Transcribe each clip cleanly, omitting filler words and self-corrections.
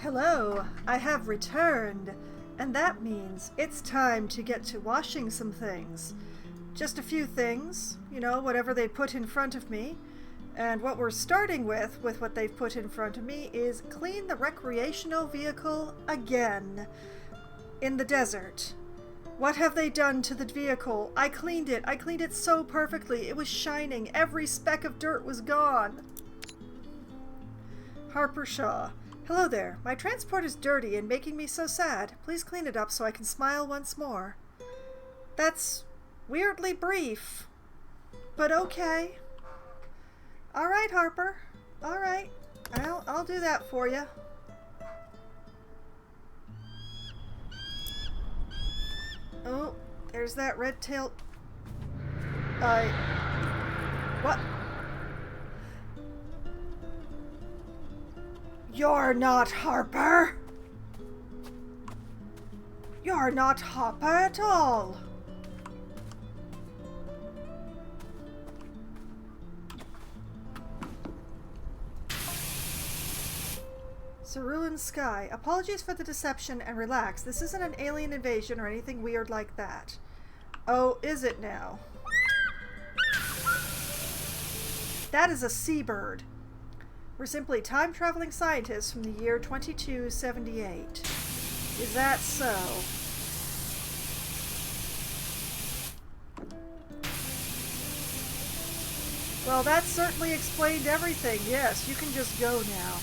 Hello, I have returned, and that means it's time to get to washing some things. Just a few things, you know, whatever they put in front of me. And what we're starting with what they've put in front of me, is clean the recreational vehicle again. In the desert. What have they done to the vehicle? I cleaned it. I cleaned it so perfectly. It was shining. Every speck of dirt was gone. Harper Shaw. Hello there. My transport is dirty and making me so sad. Please clean it up so I can smile once more. That's weirdly brief. But okay. Alright, Harper. Alright. I'll do that for you. Oh, there's that red-tailed... What? You're not Harper! You're not Harper at all! Cerulean Sky. Apologies for the deception and relax. This isn't an alien invasion or anything weird like that. Oh, is it now? That is a seabird. We're simply time-traveling scientists from the year 2278. Is that so? Well, that certainly explained everything. Yes, you can just go now.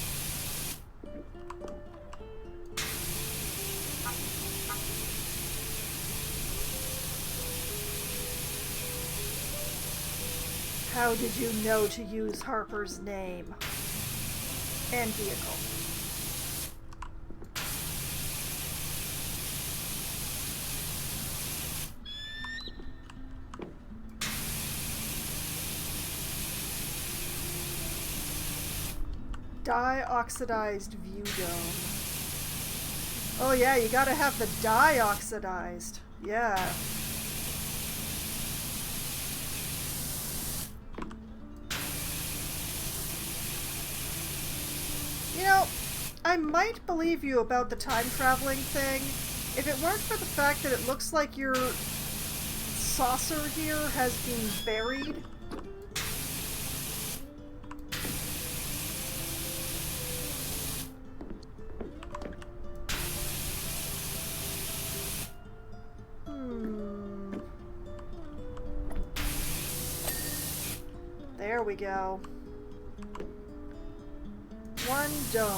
How did you know to use Harper's name and vehicle? Dye-oxidized view dome. Oh yeah, you gotta have the dye-oxidized. Yeah. You know, I might believe you about the time-traveling thing if it weren't for the fact that it looks like your saucer here has been buried. There we go. One dome.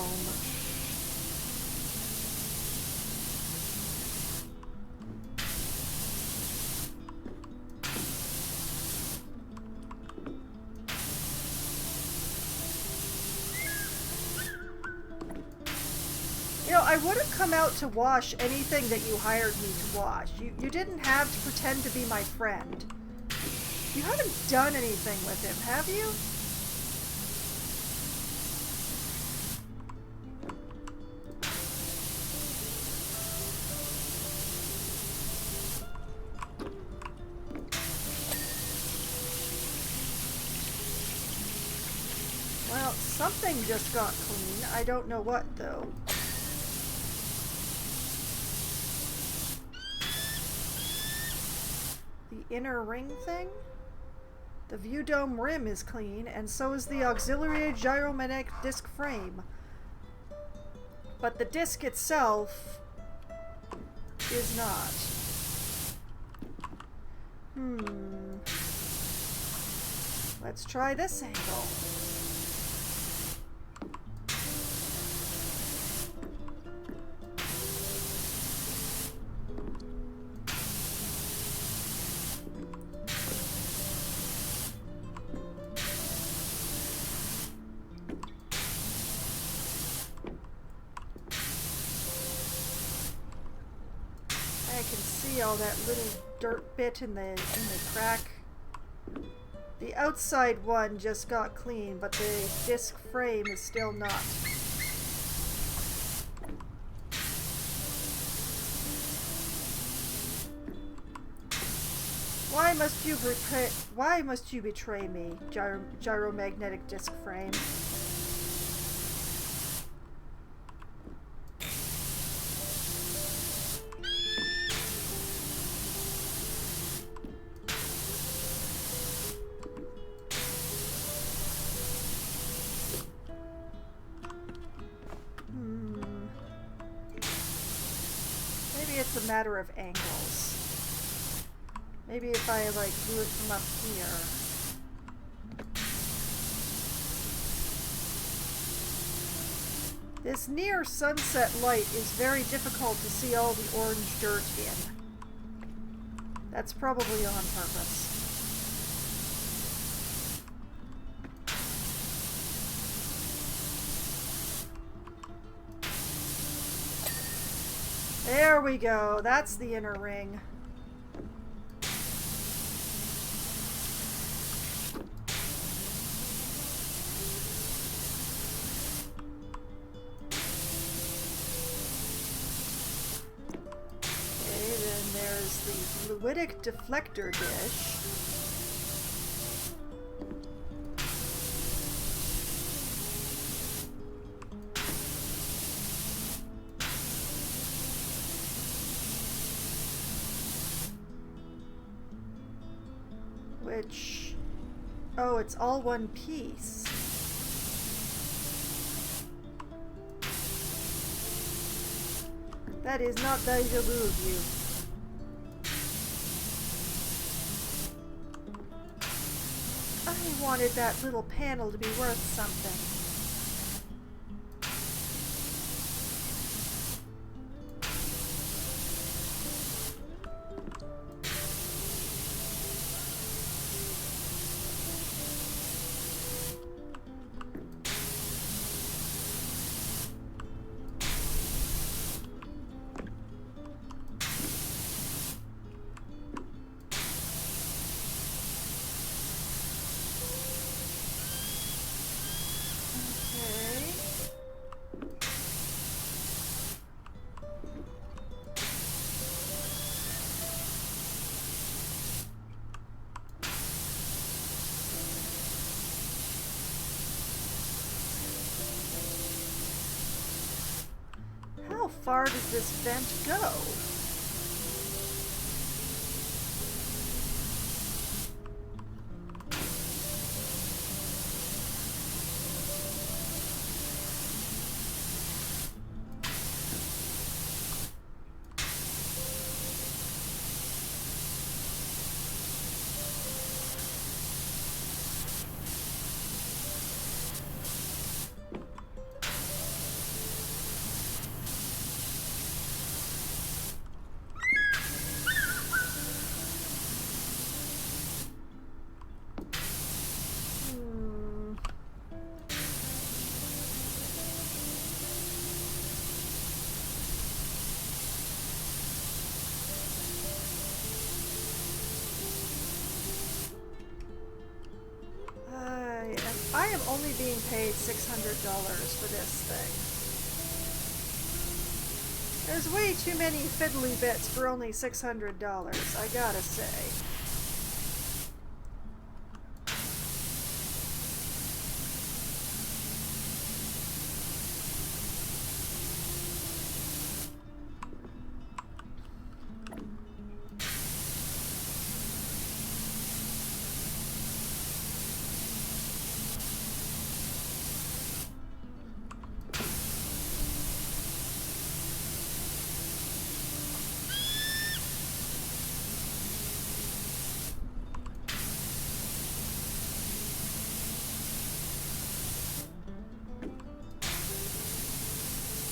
You know, I would have come out to wash anything that you hired me to wash. You didn't have to pretend to be my friend. You haven't done anything with him, have you? Well, something just got clean. I don't know what, though. The inner ring thing? The view dome rim is clean, and so is the auxiliary gyromagnetic disc frame. But the disc itself is not. Let's try this angle. I can see all that little dirt bit in the crack. The outside one just got clean, but the disc frame is still not. Why must you betray me, gyromagnetic disc frame? a matter of angles. Maybe if I, like, do it from up here. This near sunset light is very difficult to see all the orange dirt in. That's probably on purpose. There we go. That's the inner ring. Fluidic deflector dish. Which, oh, it's all one piece. That is not deja vu of you. I wanted that little panel to be worth something. How far does this vent go? I am only being paid $600 for this thing. There's way too many fiddly bits for only $600, I gotta say.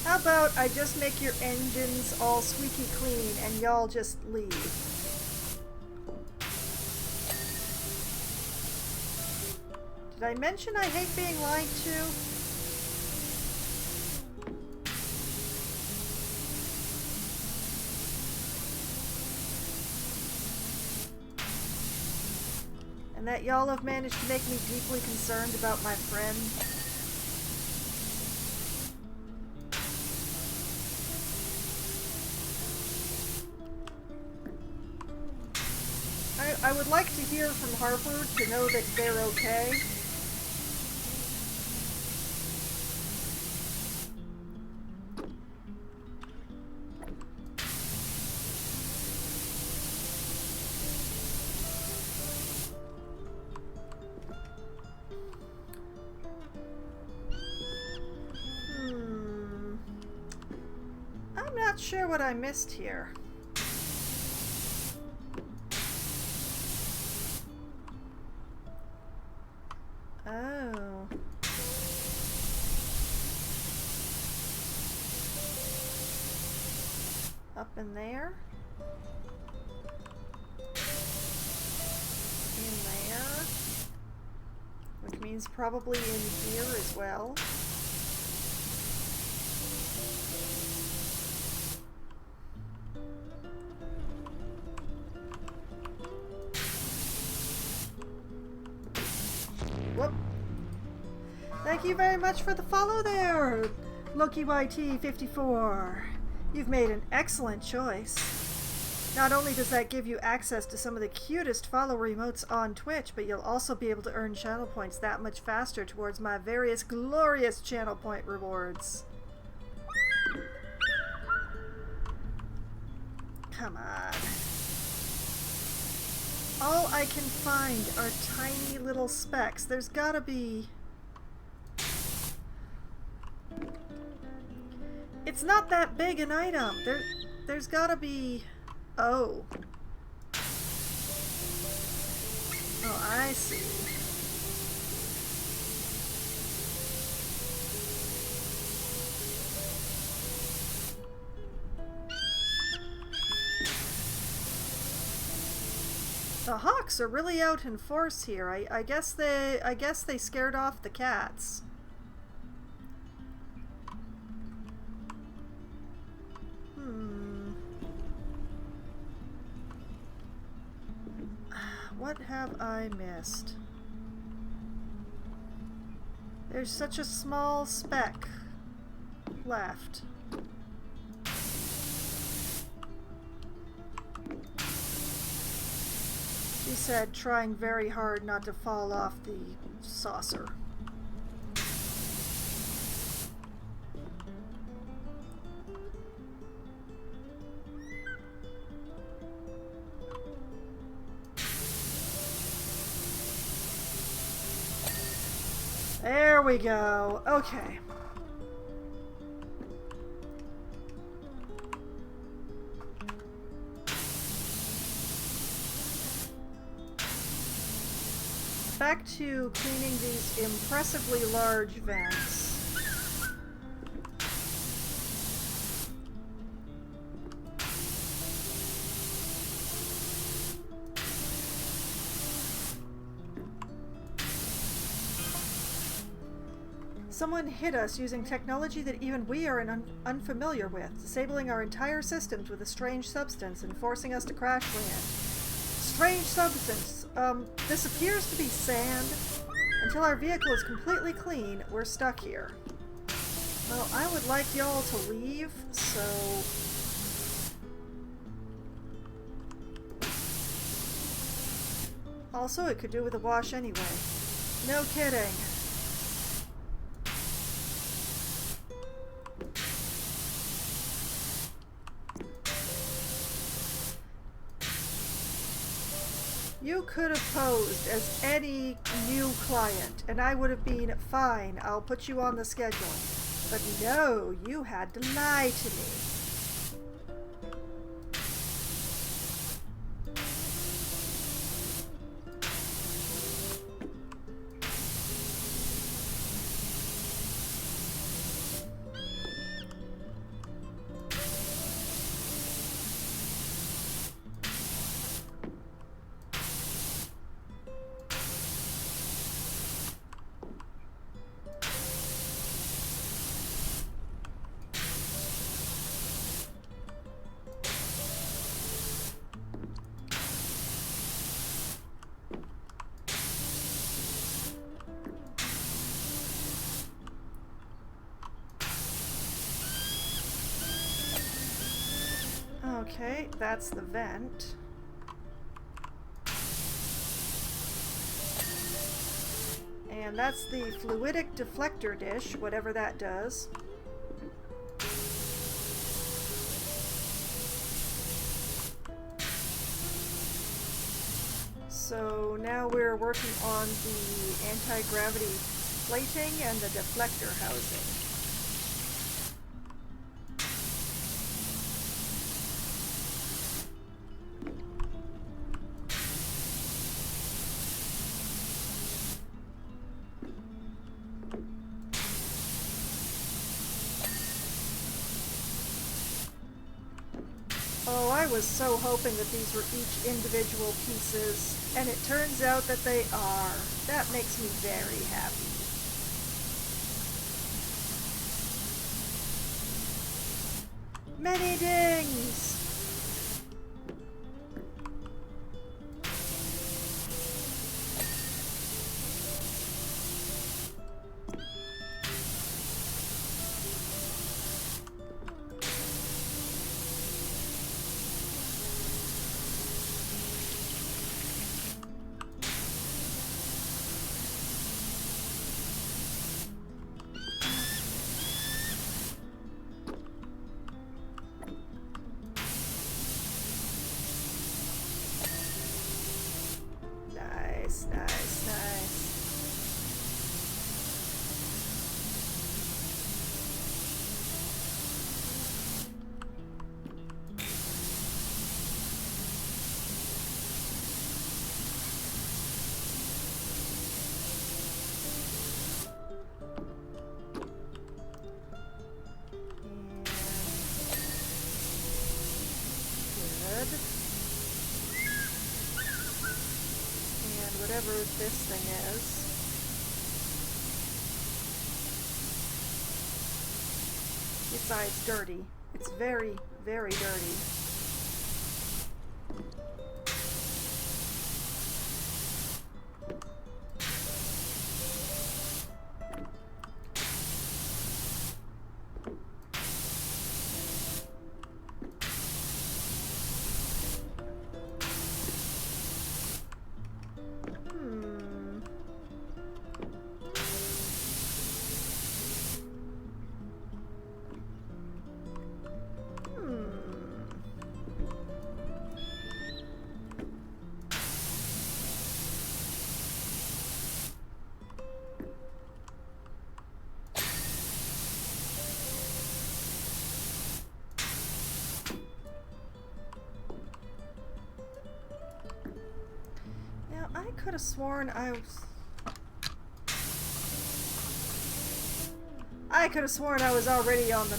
How about I just make your engines all squeaky clean and y'all just leave? Did I mention I hate being lied to? And that y'all have managed to make me deeply concerned about my friend? I would like to hear from Harvard to know that they're okay. I'm not sure what I missed here. up in there. In there. Which means probably in here as well. Whoop. Thank you very much for the follow there, LokiYT54. You've made an excellent choice. Not only does that give you access to some of the cutest follower emotes on Twitch, but you'll also be able to earn channel points that much faster towards my various glorious channel point rewards. Come on. All I can find are tiny little specks. There's gotta be... It's not that big an item. There's gotta be... Oh. Oh, I see. The hawks are really out in force here. I guess they scared off the cats. What have I missed? There's such a small speck left. She said, trying very hard not to fall off the saucer. There we go. Okay. Back to cleaning these impressively large vents. Someone hit us using technology that even we are unfamiliar with, disabling our entire systems with a strange substance and forcing us to crash land. Strange substance. This appears to be sand. Until our vehicle is completely clean, we're stuck here. Well, I would like y'all to leave, so... Also, it could do with a wash anyway. No kidding. You could have posed as any new client, and I would have been fine. I'll put you on the schedule. But no, you had to lie to me. Okay, that's the vent. And that's the fluidic deflector dish, whatever that does. So now we're working on the anti-gravity plating and the deflector housing. Oh, I was so hoping that these were each individual pieces, and it turns out that they are. That makes me very happy. Many dings! Nice, nice, nice. And good. Whatever this thing is. Besides dirty. It's very, very dirty. I could have sworn I was already on the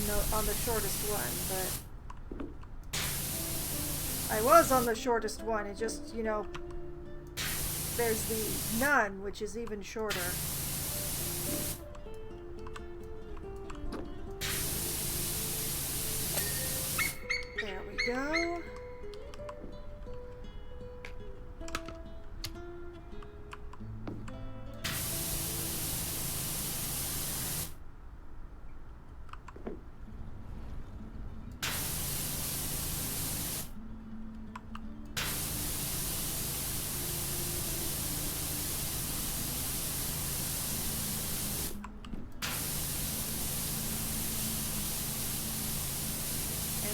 shortest one, but I was on the shortest one. It just, you know, there's the none, which is even shorter. There we go.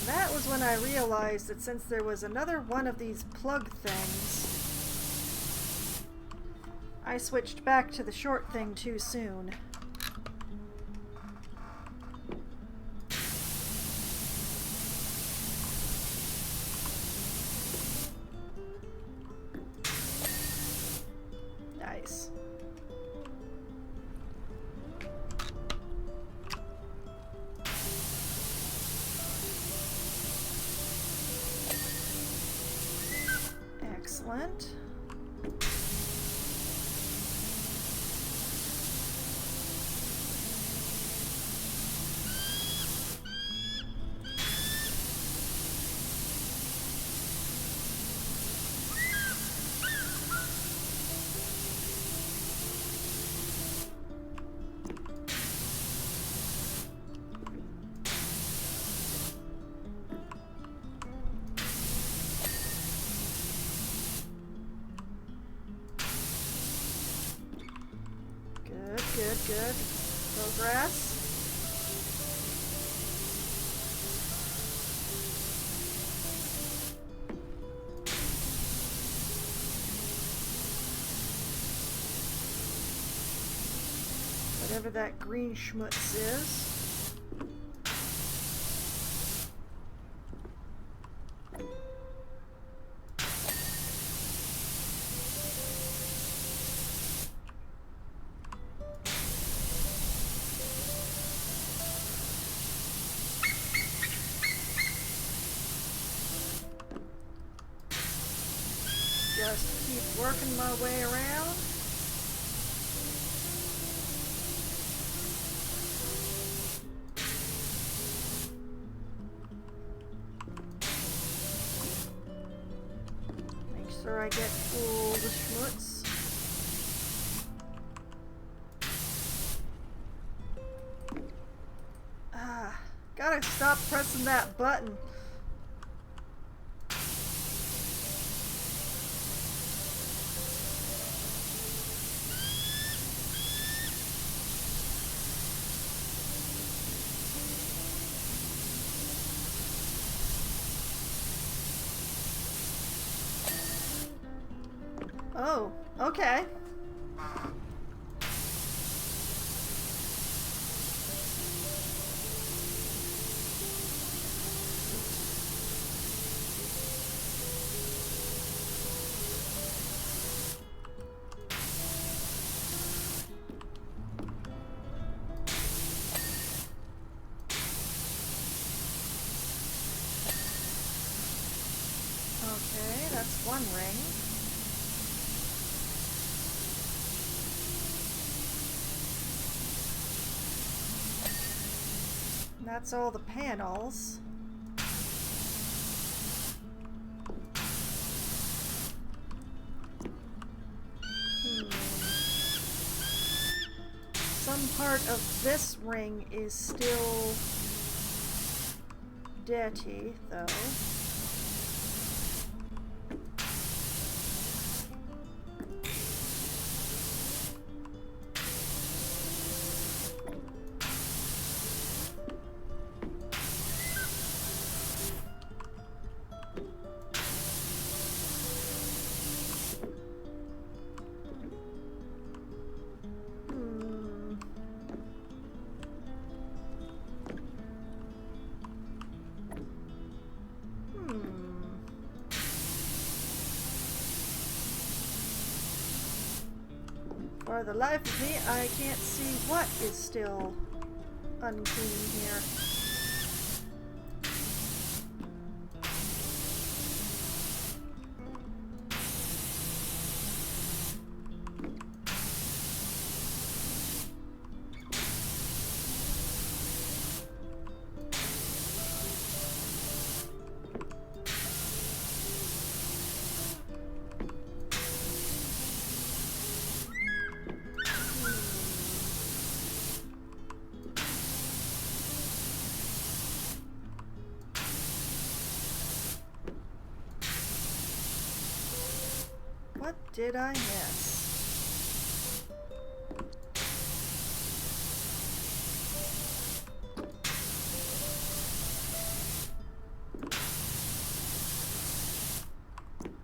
That was when I realized that since there was another one of these plug things, I switched back to the short thing too soon. Nice. Excellent. Good. Progress. Whatever that green schmutz is. working my way around. Make sure I get all the schmutz. Gotta stop pressing that button. Oh, okay. Okay, that's one ring. That's all the panels. Some part of this ring is still dirty, though. For the life of me, I can't see what is still unclean here. What did I miss?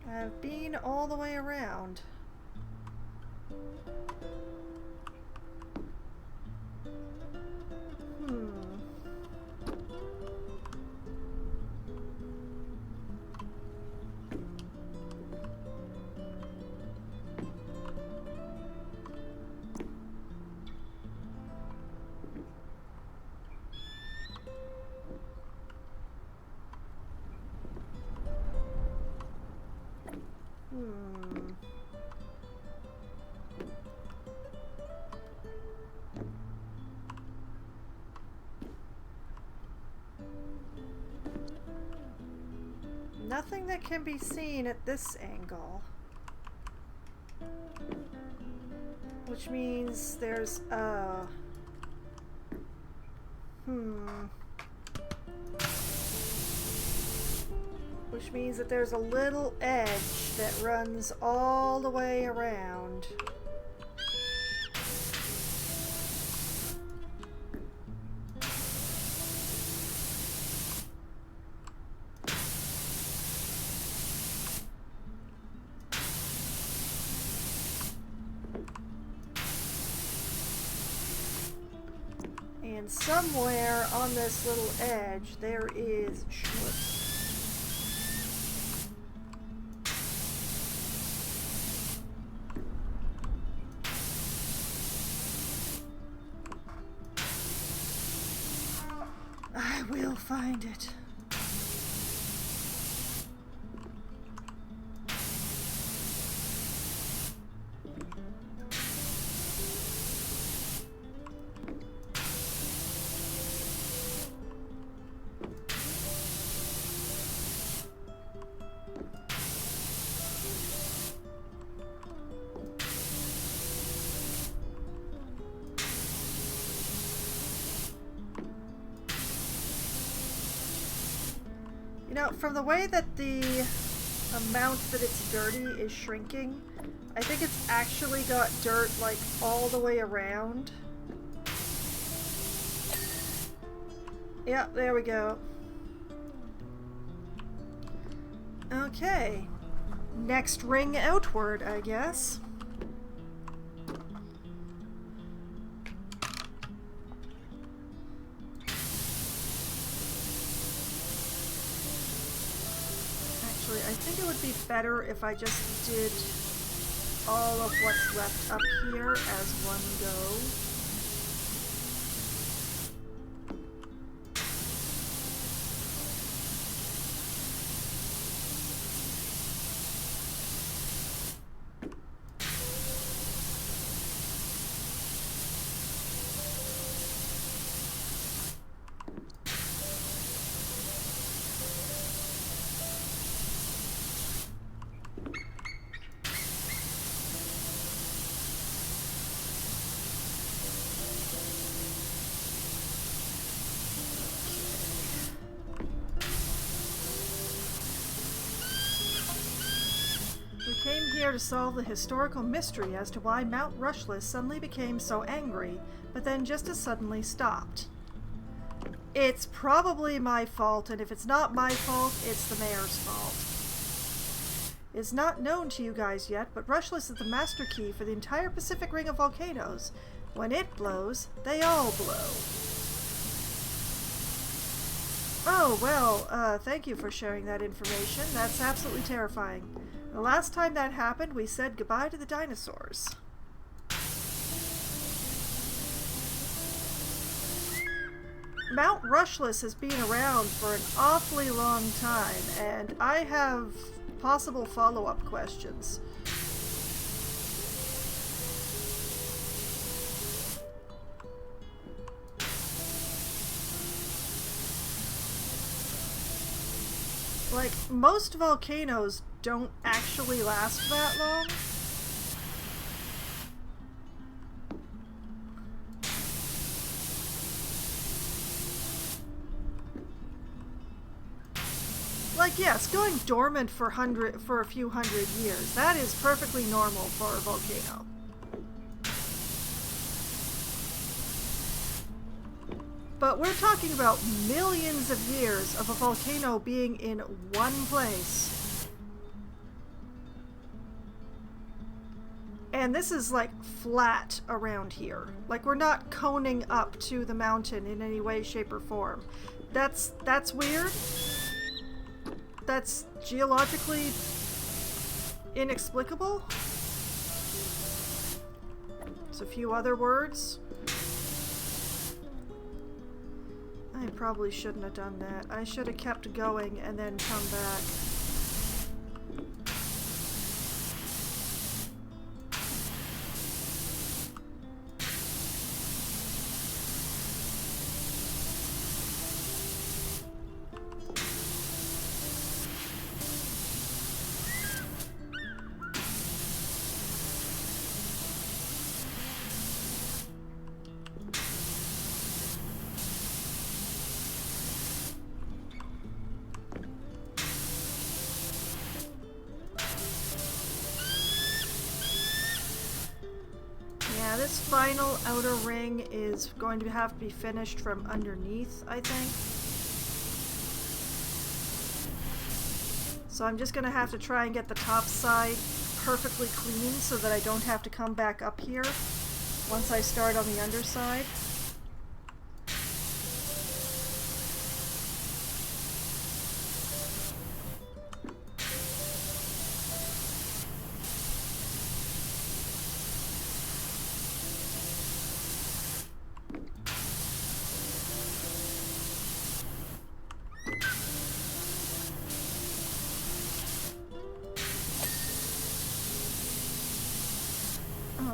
I've been all the way around. Nothing that can be seen at this angle. Which means there's a... Which means that there's a little edge that runs all the way around. And somewhere on this little edge there is schmutz. I will find it. You know, from the way that the amount that it's dirty is shrinking, I think it's actually got dirt like all the way around. Yeah, there we go. Okay. Next ring outward, I guess. Actually, I think it would be better if I just did all of what's left up here as one go. To solve the historical mystery as to why Mount Rushless suddenly became so angry, but then just as suddenly stopped. It's probably my fault, and if it's not my fault, it's the mayor's fault. It's not known to you guys yet, but Rushless is the master key for the entire Pacific Ring of volcanoes. When it blows, they all blow. Oh, well, thank you for sharing that information. That's absolutely terrifying. The last time that happened, we said goodbye to the dinosaurs. Mount Rushless has been around for an awfully long time, and I have possible follow-up questions. Like, most volcanoes don't actually last that long. Like, yes, going dormant for a few hundred years, that is perfectly normal for a volcano. But we're talking about millions of years of a volcano being in one place. And this is like flat around here. Like, we're not coning up to the mountain in any way, shape, or form. That's weird. That's geologically inexplicable. There's a few other words. I probably shouldn't have done that. I should have kept going and then come back. This final outer ring is going to have to be finished from underneath, I think. So I'm just going to have to try and get the top side perfectly clean so that I don't have to come back up here once I start on the underside.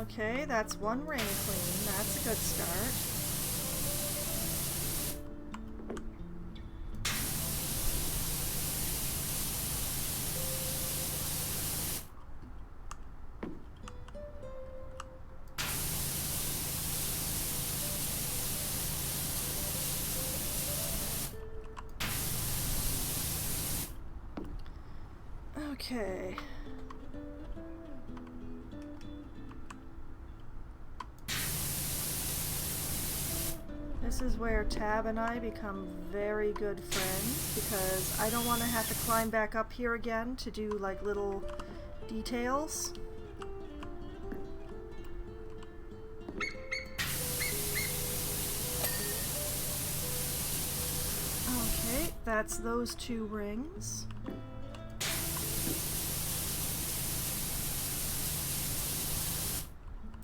Okay, that's one ring clean. That's a good start. Okay. This is where Tab and I become very good friends, because I don't want to have to climb back up here again to do like little details. Okay, that's those 2 rings.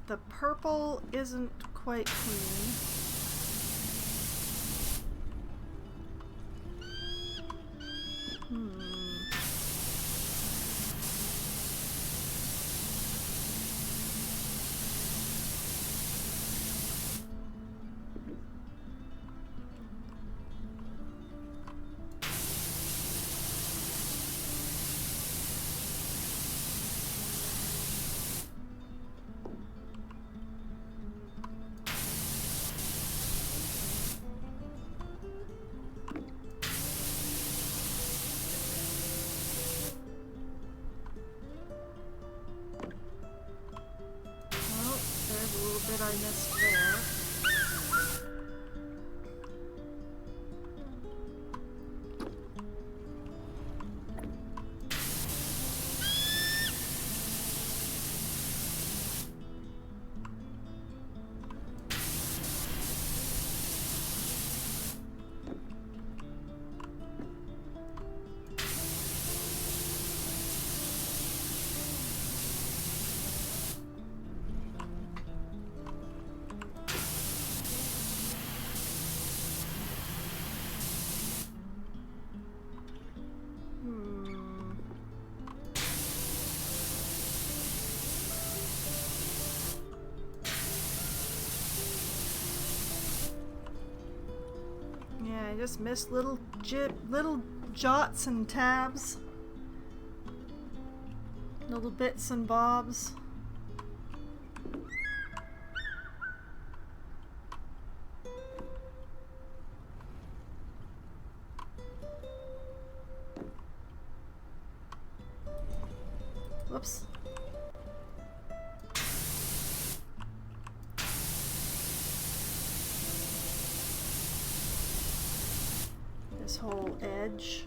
The purple isn't quite clean. I missed there. I just missed little jots and tabs, little bits and bobs. Whoops. This whole edge.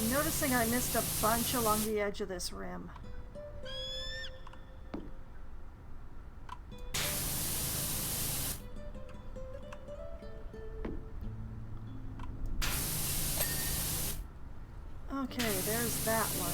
I'm noticing I missed a bunch along the edge of this rim. Okay, there's that one.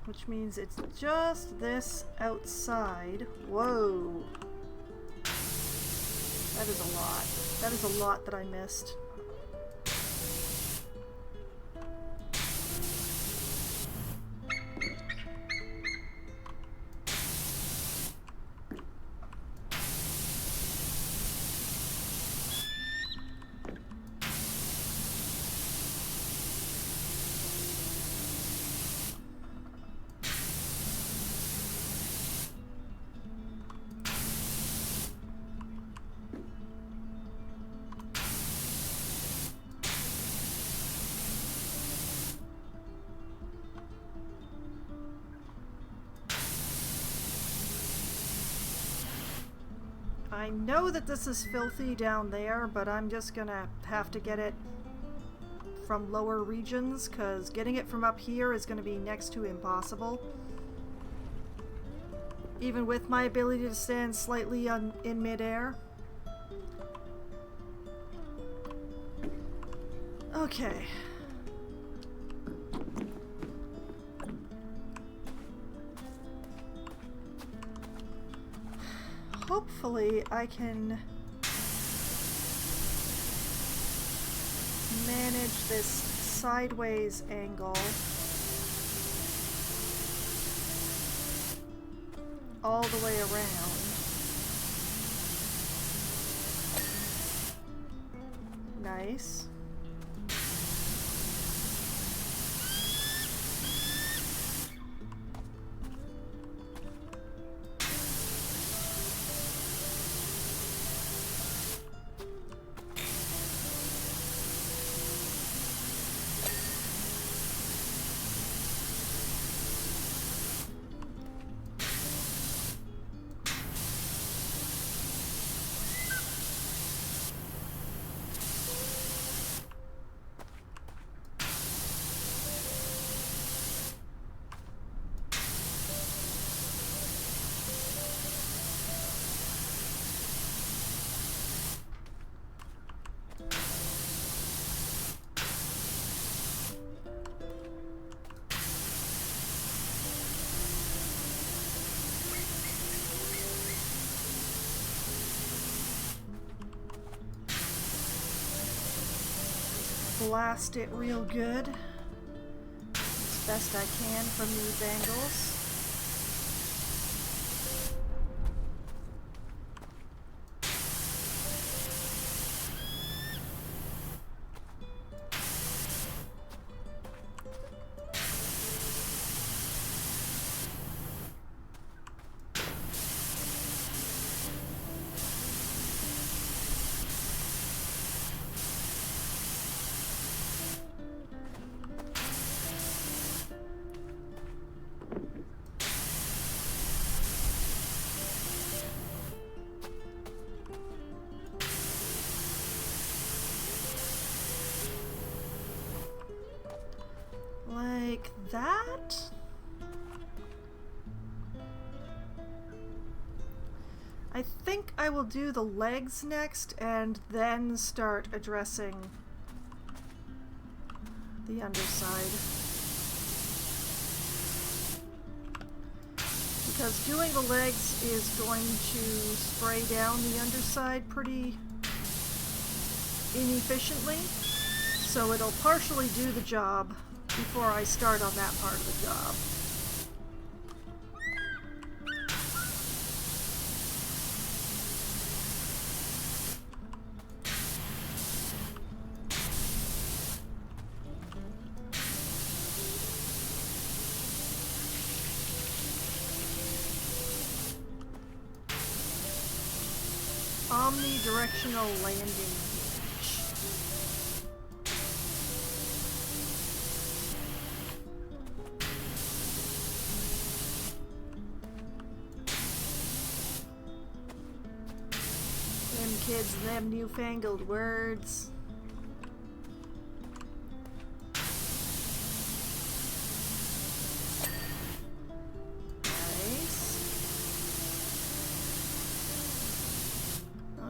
Which means it's just this outside. Whoa. That is a lot. That is a lot that I missed. I know that this is filthy down there, but I'm just gonna have to get it from lower regions, because getting it from up here is gonna be next to impossible. Even with my ability to stand slightly in midair. Okay. Hopefully I can manage this sideways angle all the way around. Nice. Blast it real good as best I can from these angles. Like that? I think I will do the legs next and then start addressing the underside. Because doing the legs is going to spray down the underside pretty inefficiently, so it'll partially do the job before I start on that part of the job. Omnidirectional landing hinge. Them kids, them newfangled words.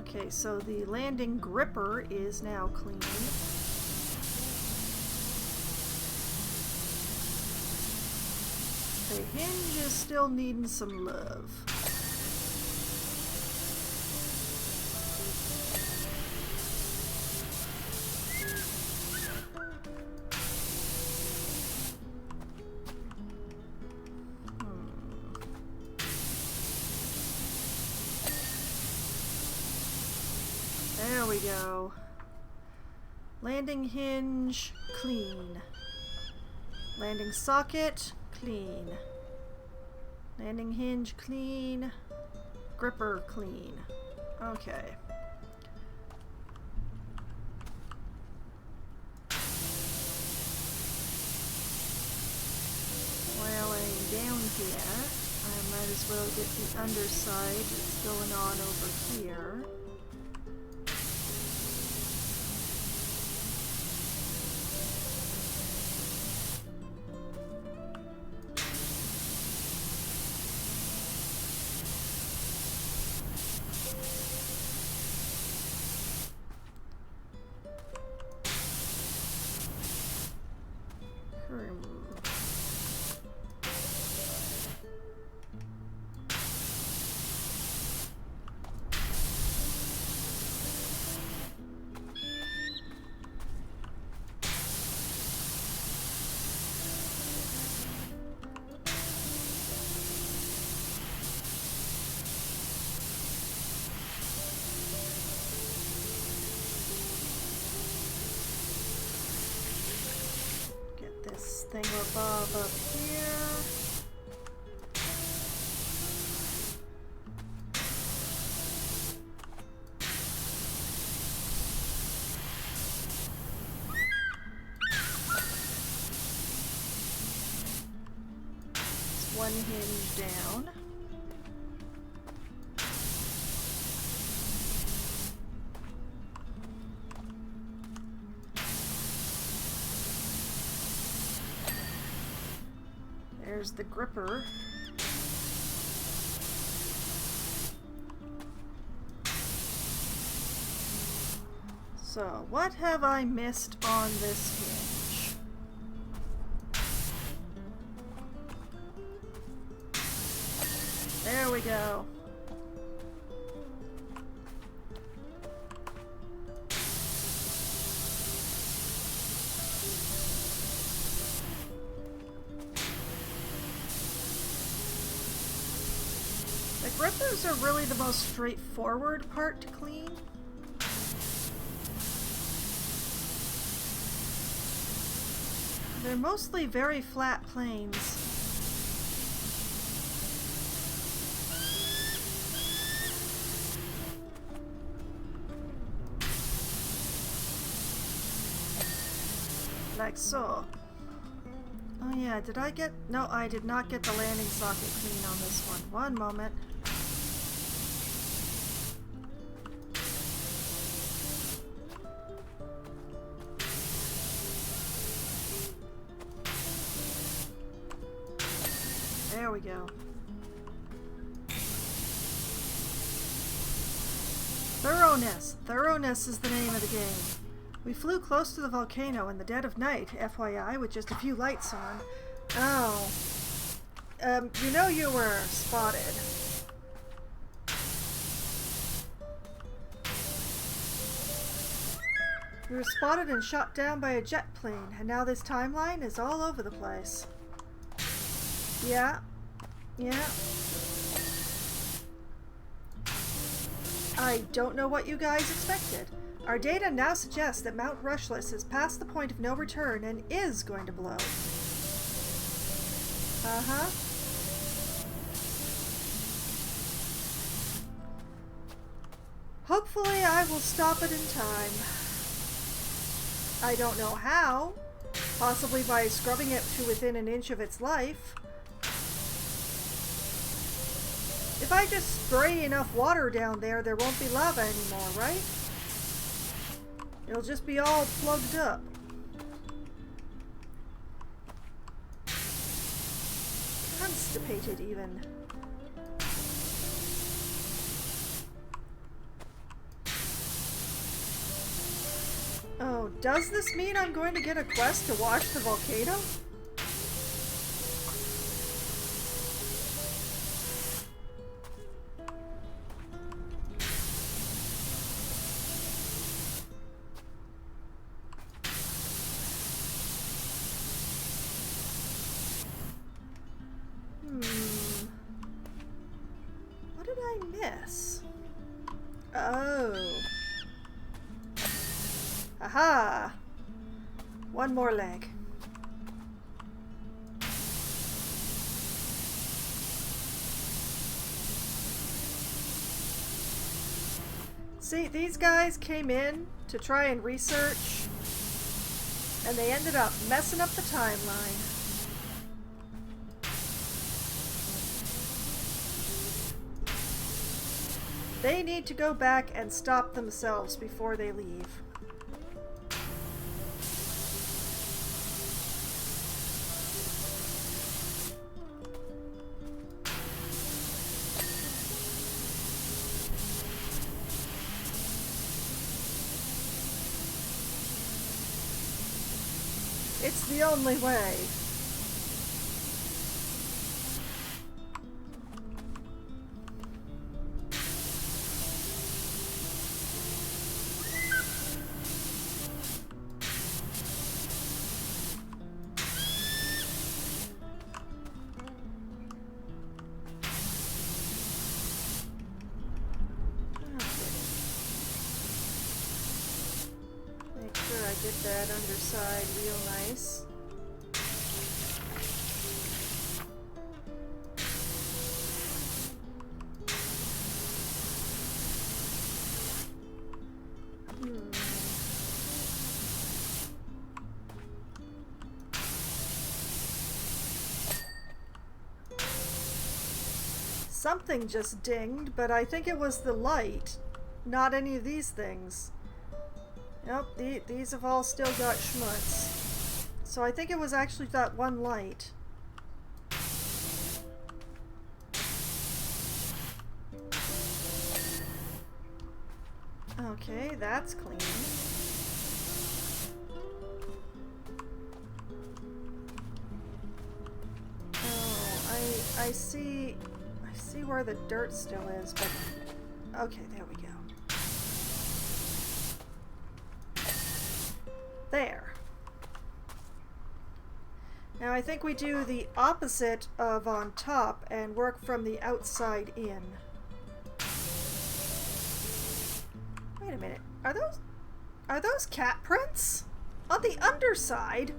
Okay, so the landing gripper is now clean. The hinge is still needing some love. There we go. Landing hinge, clean. Landing socket, clean. Landing hinge, clean. Gripper, clean. Okay. While I'm down here, I might as well get the underside that's going on over here. this thingamabob up here. It's one hinge down. There's the gripper. So, what have I missed on this hinge? There we go. The grippers are really the most straightforward part to clean. They're mostly very flat planes. Like so. Oh yeah, did I get... No, I did not get the landing socket clean on this one. One moment. There we go. Thoroughness. Thoroughness is the name of the game. We flew close to the volcano in the dead of night, FYI, with just a few lights on. Oh. You know you were spotted. We were spotted and shot down by a jet plane, and now this timeline is all over the place. Yeah. Yeah. I don't know what you guys expected. Our data now suggests that Mount Rushless is past the point of no return and is going to blow. Uh-huh. Hopefully I will stop it in time. I don't know how. Possibly by scrubbing it to within an inch of its life. If I just spray enough water down there, there won't be lava anymore, right? It'll just be all plugged up. Constipated, even. Oh, does this mean I'm going to get a quest to wash the volcano? What did I miss? Oh. Aha! One more leg. See, these guys came in to try and research, and they ended up messing up the timeline. They need to go back and stop themselves before they leave. It's the only way. Make sure I get that underside real nice. something just dinged, but I think it was the light, not any of these things. Nope, these have all still got schmutz. So I think it was actually that one light. Okay, that's clean. Oh, I see where the dirt still is, but okay, there we go. There. Now I think we do the opposite of on top and work from the outside in. Wait a minute. Are those cat prints? On the underside?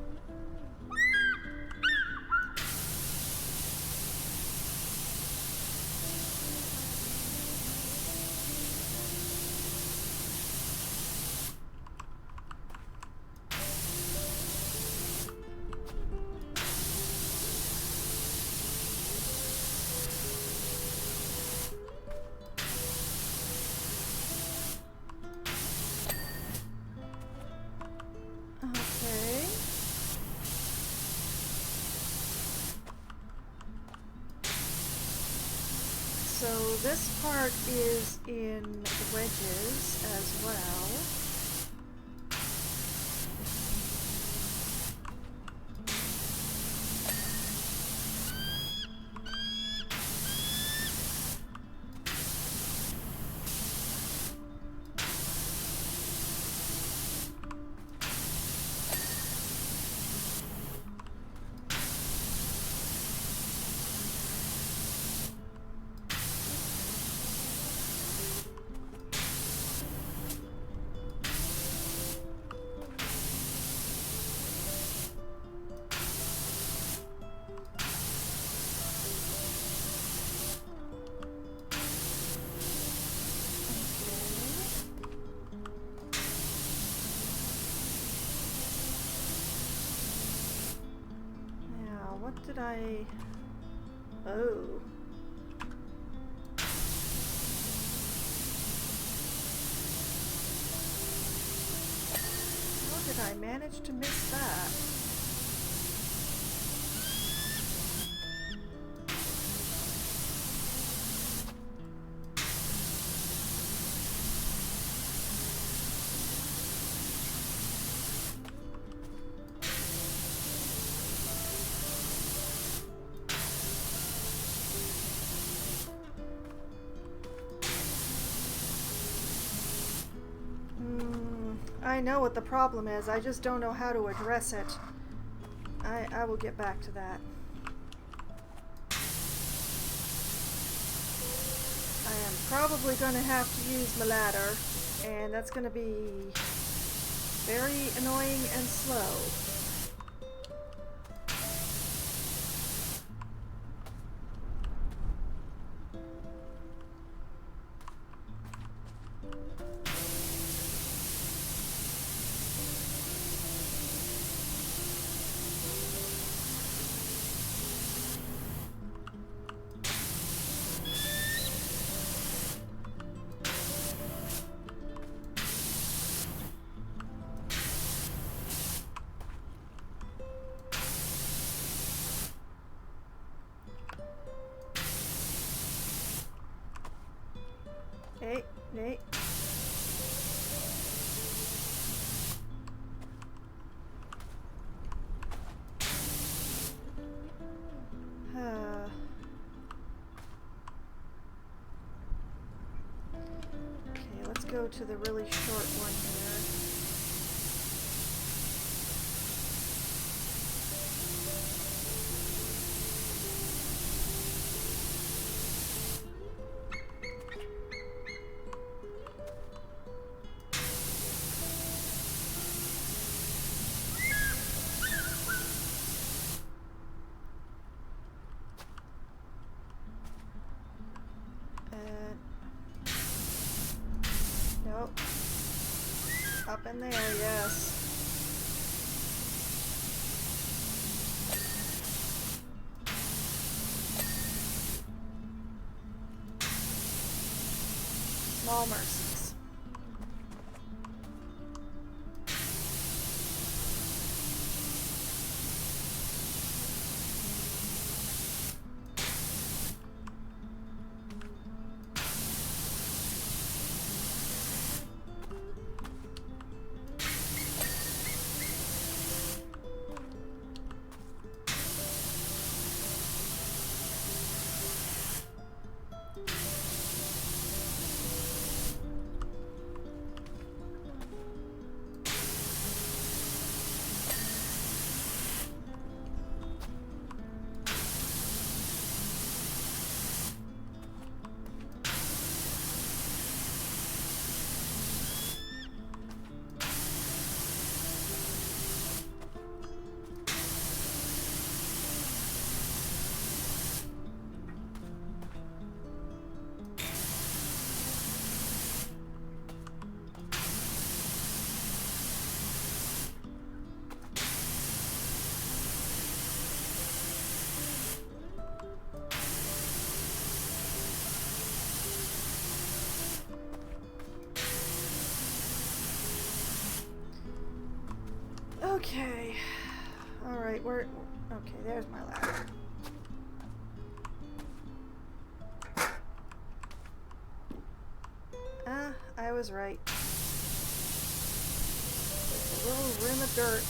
So this part is in wedges as well. What did I... Oh. How did I manage to miss that? I know what the problem is, I just don't know how to address it. I will get back to that. I am probably going to have to use my ladder, and that's going to be very annoying and slow. Hey. Okay, let's go to the really short one here. Nope. Up in there, yes. Small mercies. Okay. Alright, okay, there's my ladder. Ah, I was right. Just a little rim of dirt.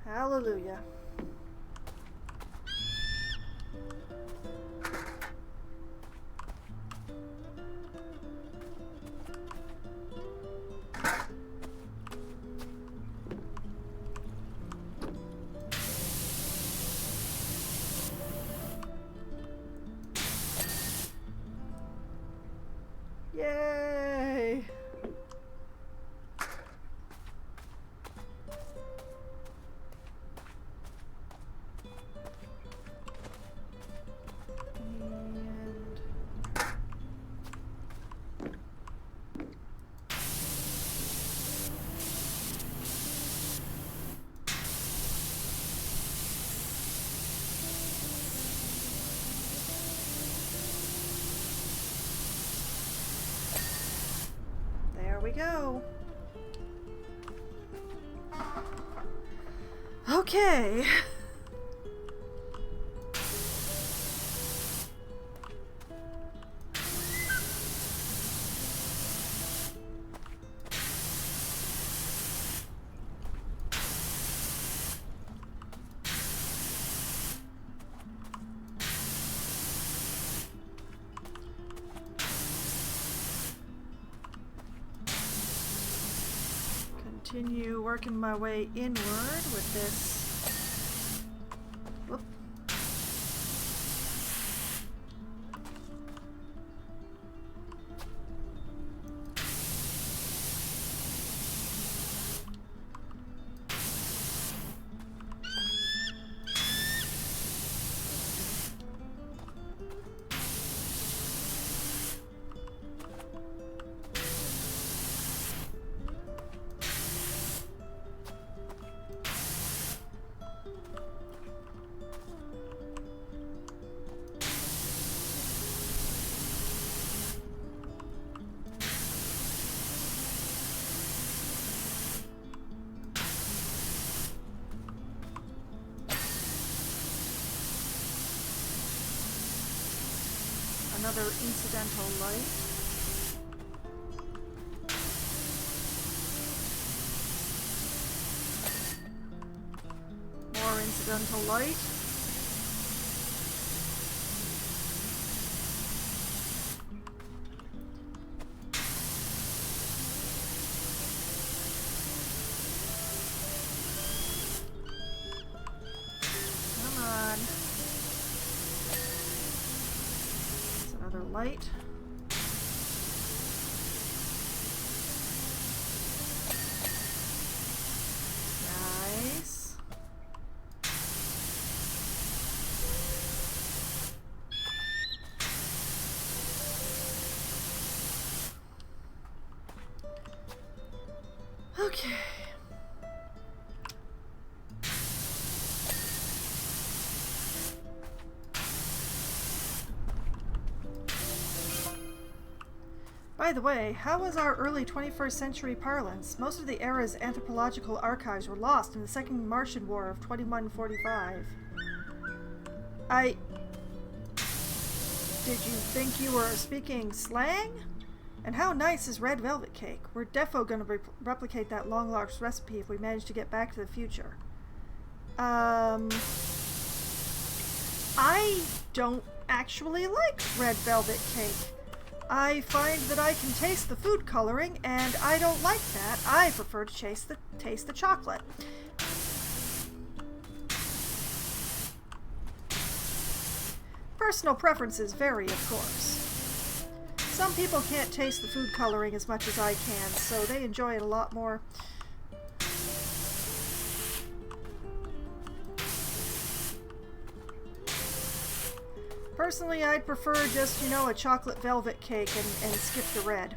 Hallelujah. Yay! There we go. Okay. Continue working my way inward with this. Whoop. Another incidental light. More incidental light. Come on. It's another light. Nice. Okay. By the way, how was our early 21st century parlance? Most of the era's anthropological archives were lost in the Second Martian War of 2145. Did you think you were speaking slang? And how nice is red velvet cake? We're defo gonna replicate that long lost recipe if we manage to get back to the future. I don't actually like red velvet cake. I find that I can taste the food coloring, and I don't like that. I prefer to taste the chocolate. Personal preferences vary, of course. Some people can't taste the food coloring as much as I can, so they enjoy it a lot more. Personally, I'd prefer just, you know, a chocolate velvet cake and skip the red.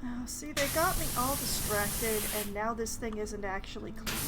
Oh, see, they got me all distracted, and now this thing isn't actually clean.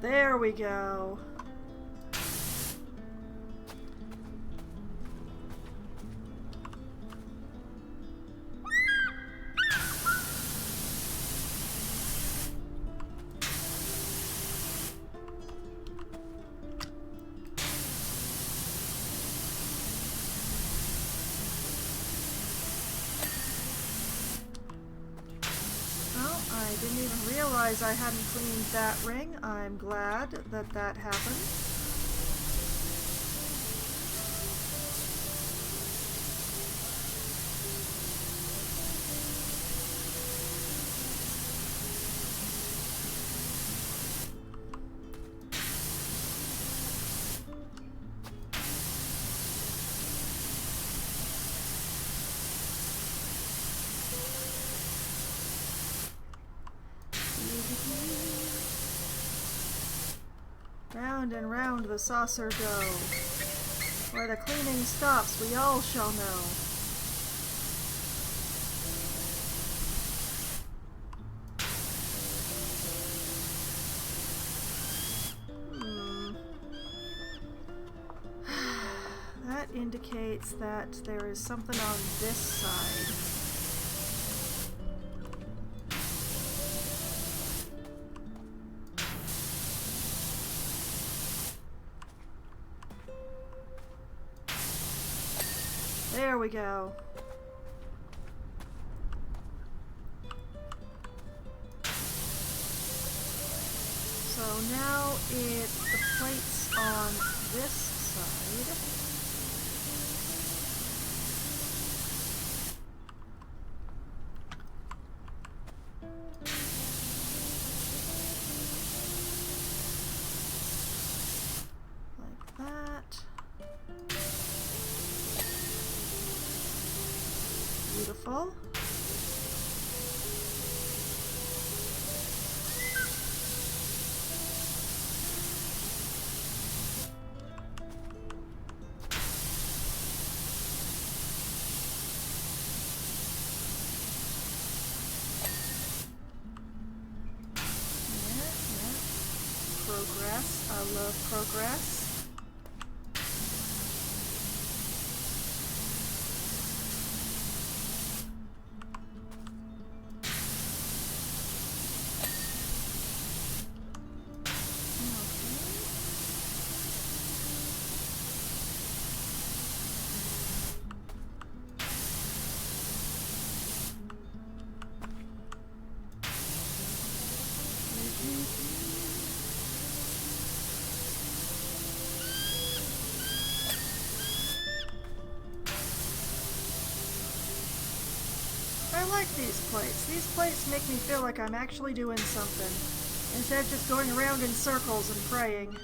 There we go. I didn't even realize I hadn't cleaned that ring. I'm glad that that happened. Round and round the saucer go. Where the cleaning stops, we all shall know. That indicates that there is something on this side. There we go. So now it's the plates on this side. Like that. Beautiful. Progress. I love progress. like these plates. These plates make me feel like I'm actually doing something, instead of just going around in circles and praying.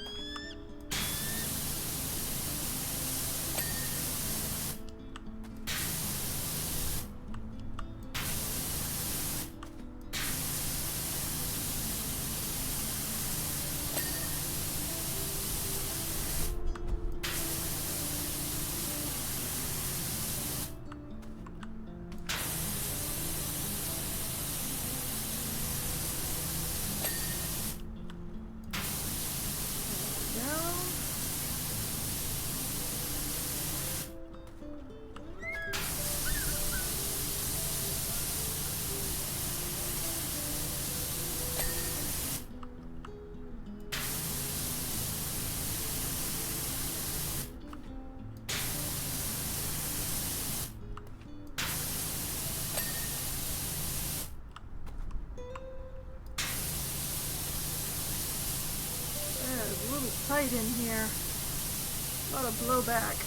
Tight in here. A lot of blowback.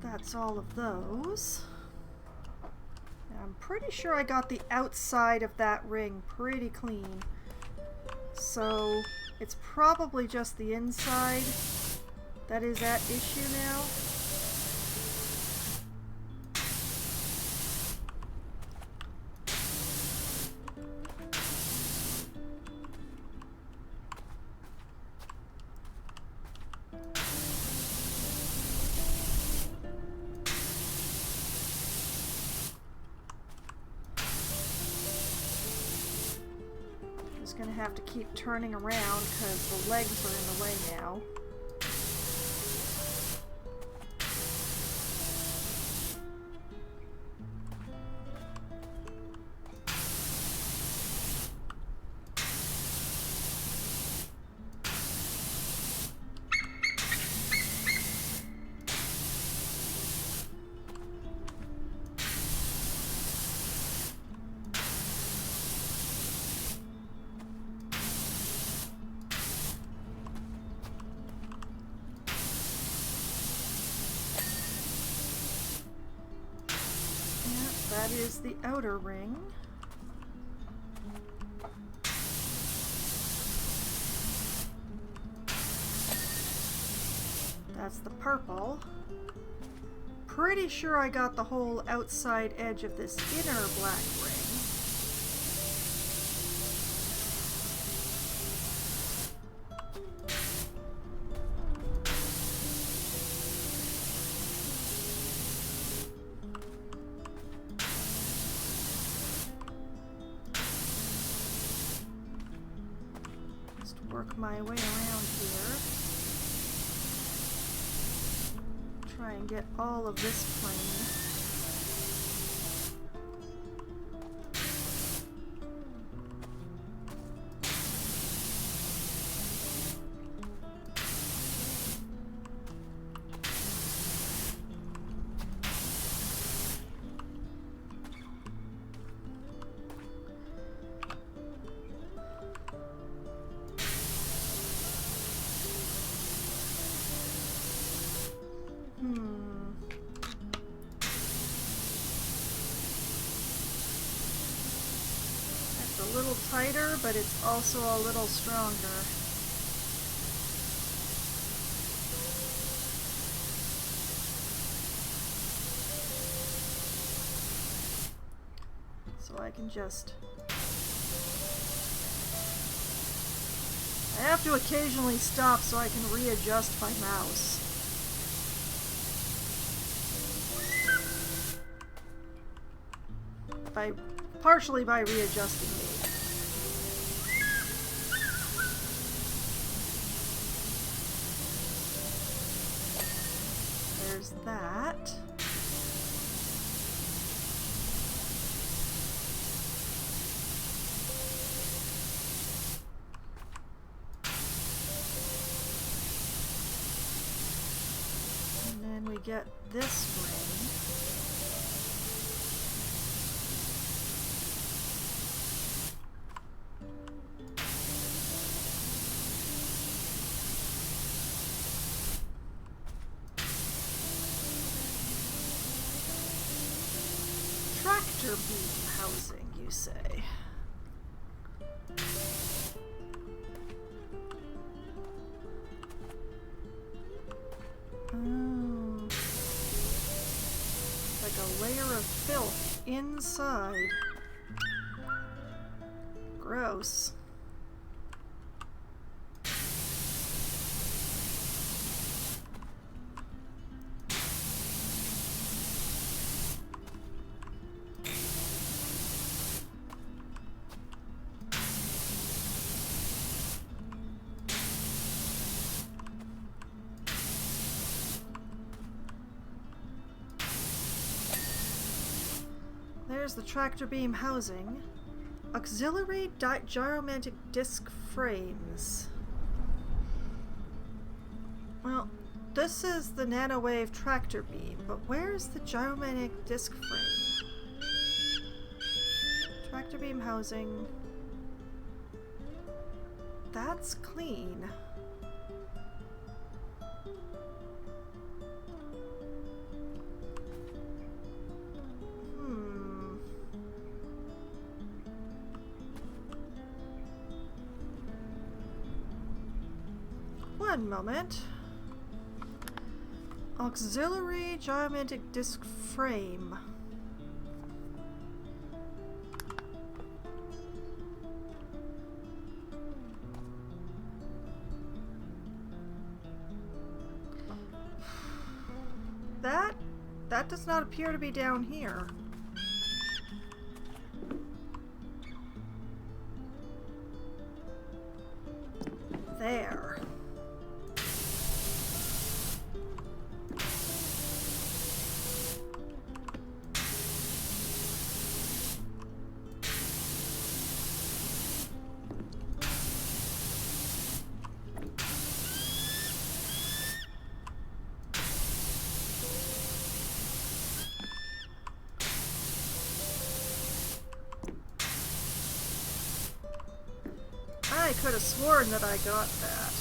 That's all of those. I'm pretty sure I got the outside of that ring pretty clean. So it's probably just the inside that is at issue now. Gonna have to keep turning around because the legs are in the way now. That is the outer ring. That's the purple. Pretty sure I got the whole outside edge of this inner black ring. Work my way around here. Try and get all of this plane. That's a little tighter, but it's also a little stronger. So I can just... I have to occasionally stop so I can readjust my mouse. Partially by readjusting these. There's that. Can we get this ring? Tractor beam housing, you say? Oh. Like a layer of filth inside. Gross. There's the tractor beam housing. Auxiliary gyromantic disc frames. Well, this is the nanowave tractor beam, but where's the gyromantic disc frame? Tractor beam housing. That's clean. One moment. Auxiliary gyromantic disc frame. That does not appear to be down here. There. I could have sworn that I got that.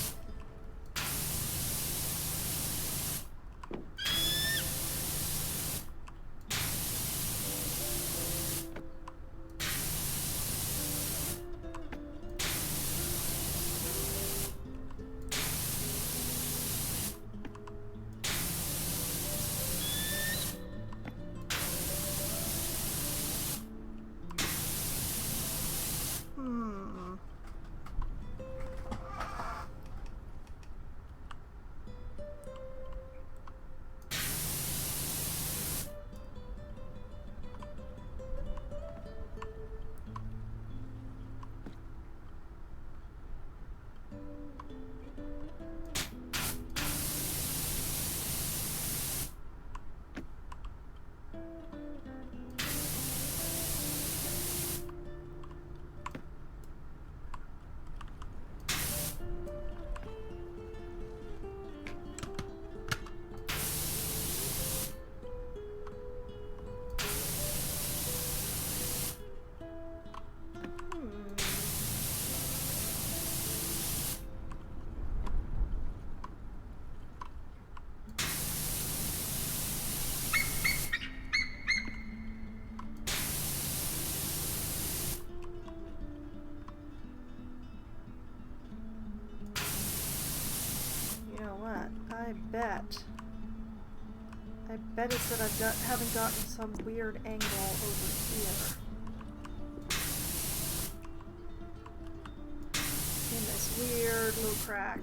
I bet it's that I haven't gotten some weird angle over here. In this weird little crack.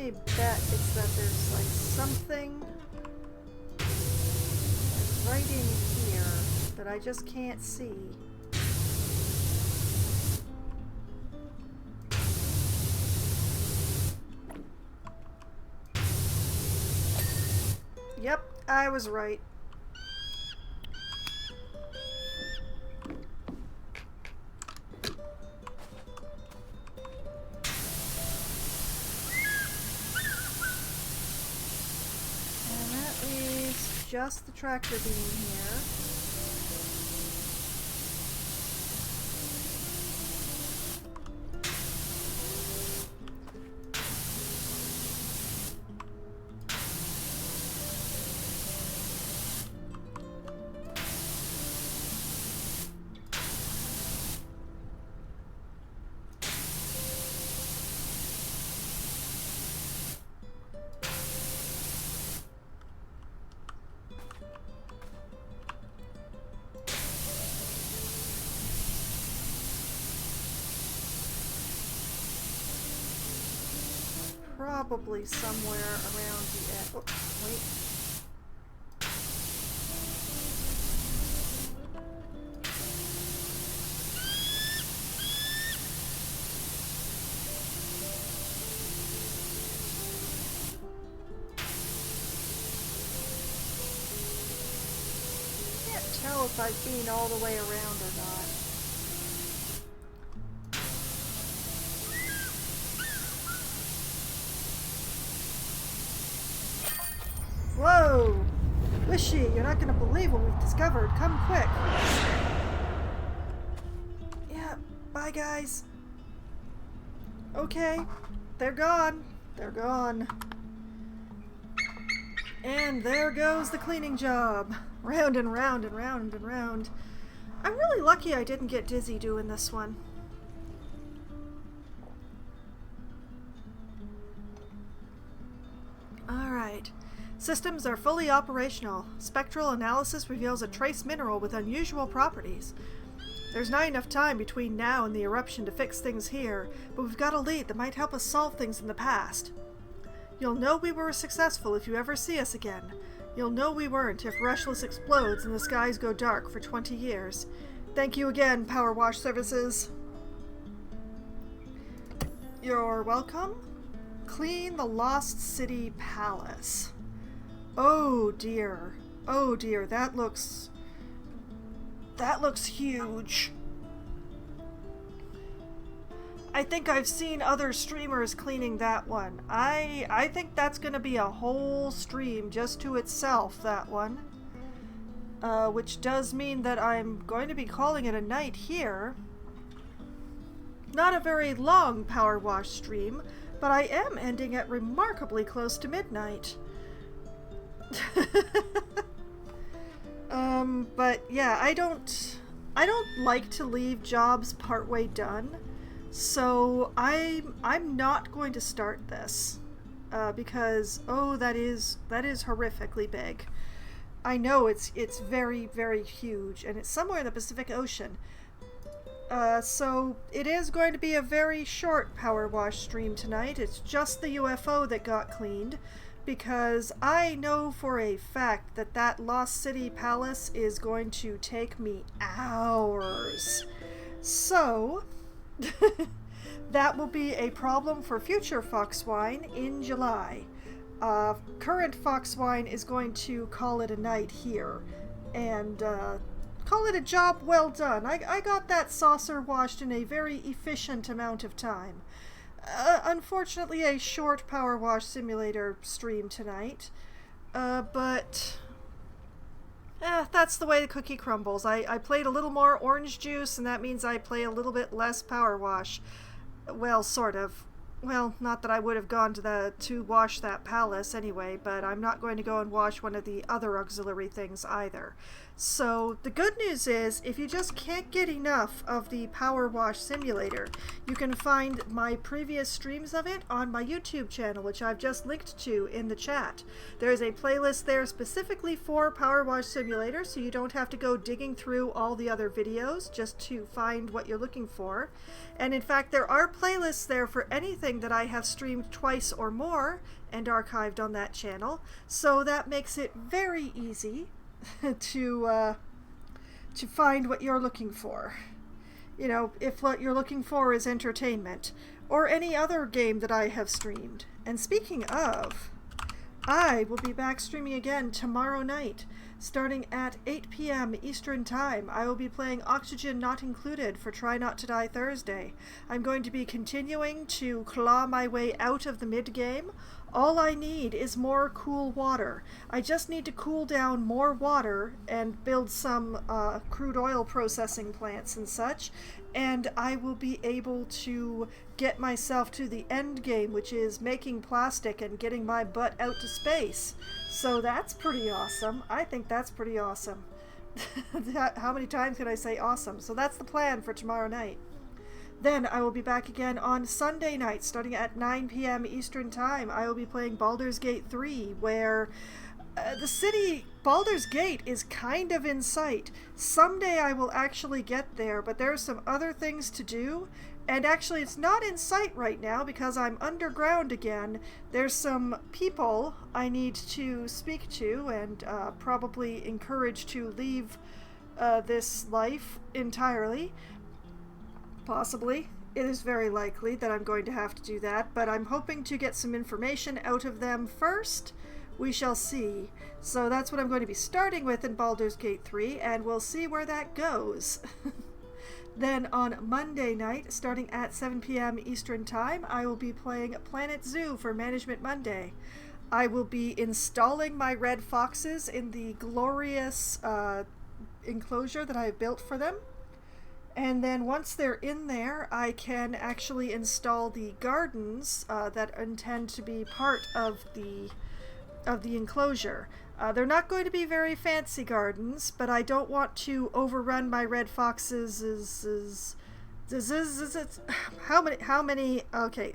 I bet it's that there's like something right in here that I just can't see. Yep, I was right. And that leaves just the tractor beam here. Probably somewhere around the edge. Oh, wait. Can't tell if I've been all the way around or not. Whoa! Wishy, you're not gonna believe what we've discovered. Come quick. Yeah, bye guys. Okay, they're gone. They're gone. And there goes the cleaning job. Round and round and round and round. I'm really lucky I didn't get dizzy doing this one. Alright. Systems are fully operational. Spectral analysis reveals a trace mineral with unusual properties. There's not enough time between now and the eruption to fix things here, but we've got a lead that might help us solve things in the past. You'll know we were successful if you ever see us again. You'll know we weren't if Rushless explodes and the skies go dark for 20 years. Thank you again, PowerWash Services. You're welcome. Clean the Lost City Palace. Oh dear. Oh dear, that looks huge. I think I've seen other streamers cleaning that one. I think that's gonna be a whole stream just to itself, that one. Which does mean that I'm going to be calling it a night here. Not a very long Power Wash stream, but I am ending at remarkably close to midnight. But yeah, I don't like to leave jobs partway done, so I'm not going to start this because that is horrifically big. I know it's very, very huge, and it's somewhere in the Pacific Ocean. So it is going to be a very short Power Wash stream tonight. It's just the UFO that got cleaned, because I know for a fact that that Lost City Palace is going to take me hours. So that will be a problem for future Foxwine in July. Current Foxwine is going to call it a night here and call it a job well done. I got that saucer washed in a very efficient amount of time. Unfortunately, a short PowerWash Simulator stream tonight, but that's the way the cookie crumbles. I played a little more orange juice, and that means I play a little bit less PowerWash. Well, sort of. Well, not that I would have gone to wash that palace anyway, but I'm not going to go and wash one of the other auxiliary things either. So the good news is, if you just can't get enough of the Power Wash Simulator, you can find my previous streams of it on my YouTube channel, which I've just linked to in the chat. There is a playlist there specifically for Power Wash Simulator, so you don't have to go digging through all the other videos just to find what you're looking for. And in fact, there are playlists there for anything everything that I have streamed twice or more and archived on that channel, so that makes it very easy to find what you're looking for. You know, if what you're looking for is entertainment, or any other game that I have streamed. And speaking of, I will be back streaming again tomorrow night, starting at 8 p.m. Eastern Time. I will be playing Oxygen Not Included for Try Not to Die Thursday. I'm going to be continuing to claw my way out of the mid-game. All I need is more cool water. I just need to cool down more water and build some crude oil processing plants and such, and I will be able to get myself to the end game, which is making plastic and getting my butt out to space. So that's pretty awesome. I think that's pretty awesome. How many times can I say awesome? So that's the plan for tomorrow night. Then I will be back again on Sunday night, starting at 9 p.m. Eastern Time. I will be playing Baldur's Gate 3, where the city, Baldur's Gate, is kind of in sight. Someday I will actually get there, but there are some other things to do. And actually, it's not in sight right now because I'm underground again. There's some people I need to speak to and probably encourage to leave this life entirely. Possibly. It is very likely that I'm going to have to do that, but I'm hoping to get some information out of them first. We shall see. So that's what I'm going to be starting with in Baldur's Gate 3, and we'll see where that goes. Then on Monday night, starting at 7 p.m. Eastern Time, I will be playing Planet Zoo for Management Monday. I will be installing my red foxes in the glorious enclosure that I have built for them. And then once they're in there, I can actually install the gardens that intend to be part of the enclosure. They're not going to be very fancy gardens, but I don't want to overrun my red foxes. How many? Okay,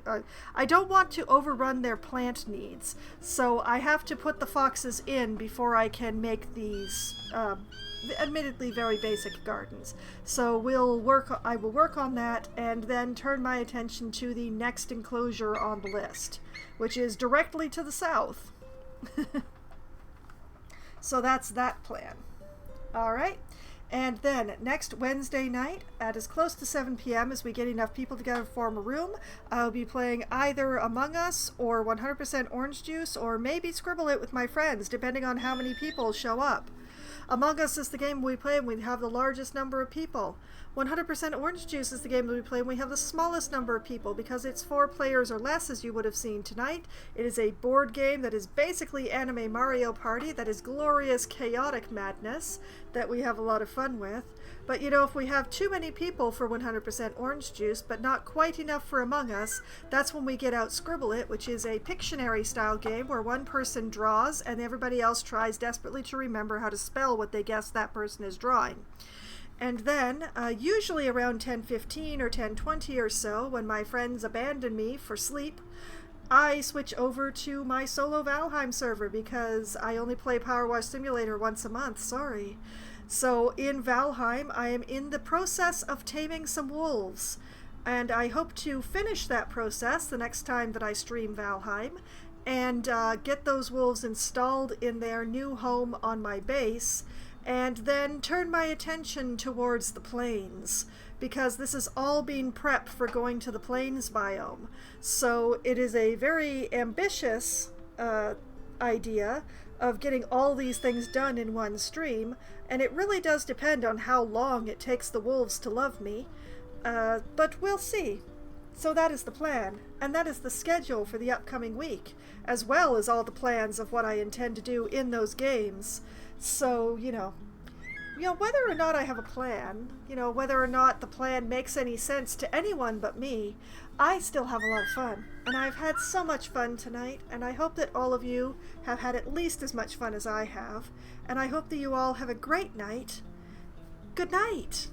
I don't want to overrun their plant needs, so I have to put the foxes in before I can make these admittedly very basic gardens. So I will work on that and then turn my attention to the next enclosure on the list, which is directly to the south. So that's that plan. All right. And then next Wednesday night at as close to 7 p.m. as we get enough people together to form a room, I'll be playing either Among Us or 100% Orange Juice, or maybe Scribble It with my friends, depending on how many people show up. Among Us is the game we play when we have the largest number of people. 100% Orange Juice is the game that we play when we have the smallest number of people, because it's 4 players or less, as you would have seen tonight. It is a board game that is basically Anime Mario Party, that is glorious chaotic madness that we have a lot of fun with. But you know, if we have too many people for 100% Orange Juice, but not quite enough for Among Us, that's when we get out Scribble It, which is a Pictionary style game where one person draws and everybody else tries desperately to remember how to spell what they guess that person is drawing. And then, usually around 10:15 or 10:20 or so, when my friends abandon me for sleep, I switch over to my solo Valheim server because I only play PowerWash Simulator once a month, sorry. So in Valheim, I am in the process of taming some wolves, and I hope to finish that process the next time that I stream Valheim, and get those wolves installed in their new home on my base, and then turn my attention towards the plains, because this is all being prepped for going to the plains biome. So it is a very ambitious idea of getting all these things done in one stream, and it really does depend on how long it takes the wolves to love me, but we'll see. So that is the plan, and that is the schedule for the upcoming week, as well as all the plans of what I intend to do in those games. So, you know, whether or not I have a plan, whether or not the plan makes any sense to anyone but me, I still have a lot of fun. And I've had so much fun tonight, and I hope that all of you have had at least as much fun as I have. And I hope that you all have a great night. Good night!